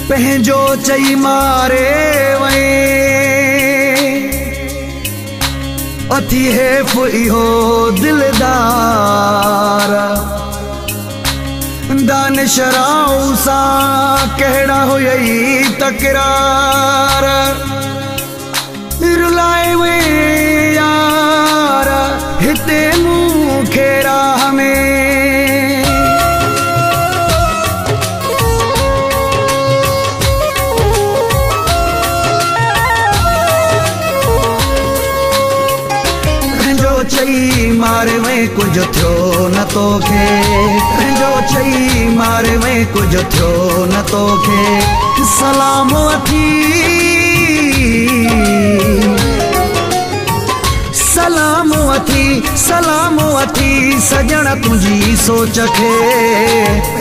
पंहिंजो चई मारे वए अथी हेफ़ इहो दिलदार दानिशराऊ सां कहिड़ा हुयई तकरार रुलाए वे यार हिते मूंखे राह में चई मारे में कुछ थियो न तोखे पंहिंजो चई मारे में कुछ थियो न तोखे सलाम अथी सलाम अथी सलाम अथी सजण तुंहिंजी सोच खे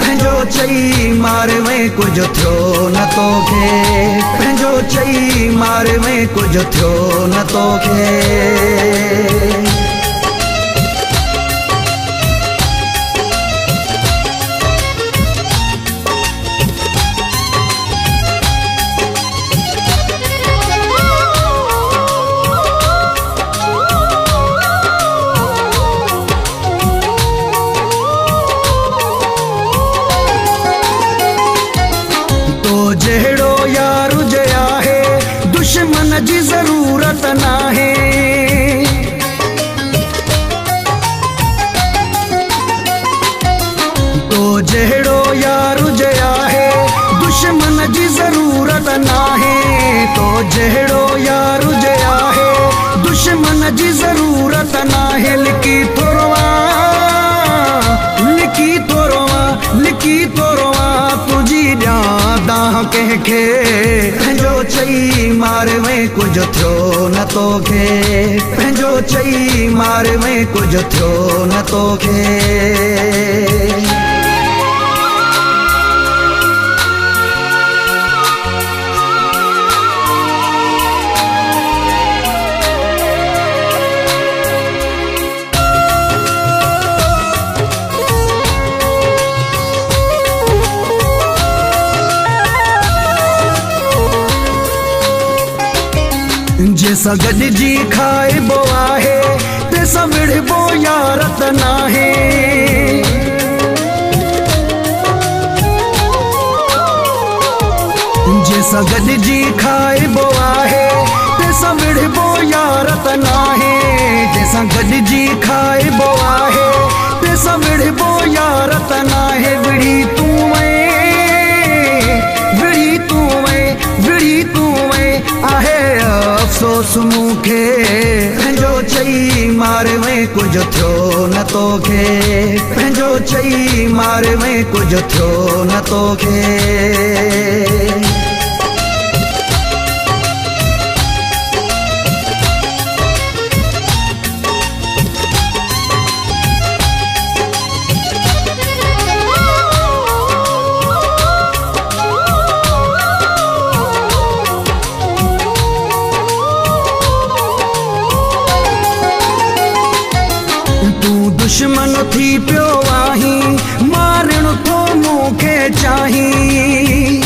पंहिंजो चई मारे में कुछ थियो न तोखे पंहिंजो चई मारे में कुछ थियो न तोखे जहिड़ो यार हुजे आहे दुश्मन जी ज़रूरत नाहे तो जहिड़ो यार हुजे आहे दुश्मन जी ज़रूरत नाहे तो जहिड़ो यार हुजे आहे दुश्मन जी ज़रूरत नाहे लिकी थोरवा लिकी थोरवा लिकी थोरवा तुझी दाह कंहिंखे पंहिंजो चई मारे में कुछ थियो न तोखे पंहिंजो चई मारे में कुछ थियो न तोखे जैसा गॾिजी खाइबो आहे तंहिंसां विढ़बो यारत नाहे जैसा गॾिजी खाइबो आहे तंहिंसां विढ़बो यारत नाहे जैसा गॾिजी खाइबो आहे तंहिंसां विढ़बो यारत नाहे विढ़ी तूं आहे अफ़सोस मूंखे पंहिंजो चई मारे में कुछ थियो न तोखे पंहिंजो चई मारे में कुछ थियो न तोखे दुश्मन थी पियो आहीं मारण तो मूंखे चाहीं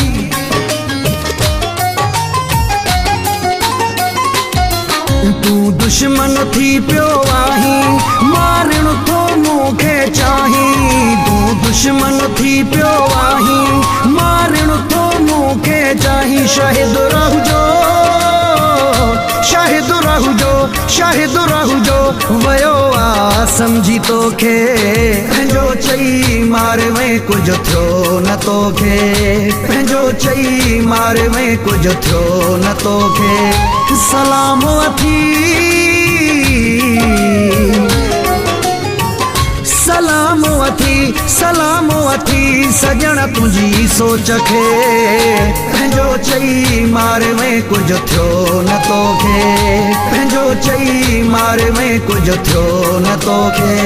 तू दुश्मन थी पियो आहीं मारण तो मूंखे चाहीं तू दुश्मन थी पियो आहीं मारण तो मूंखे चाहीं शाहिद रहजो शाहिद रहजो शाहिद रहजो वयो आ समझी तोखे पंहिंजो चई मारे में कुछ थियो न तोखे पंहिंजो चई मारे में कुछ थियो न तोखे सलाम अथी सलाम अथी सलाम अथी सजण तुंहिंजी सोच खे पंहिंजो चई मारे में कुछ थियो न तोखे पंहिंजो चई मारे में कुछ थियो न तोखे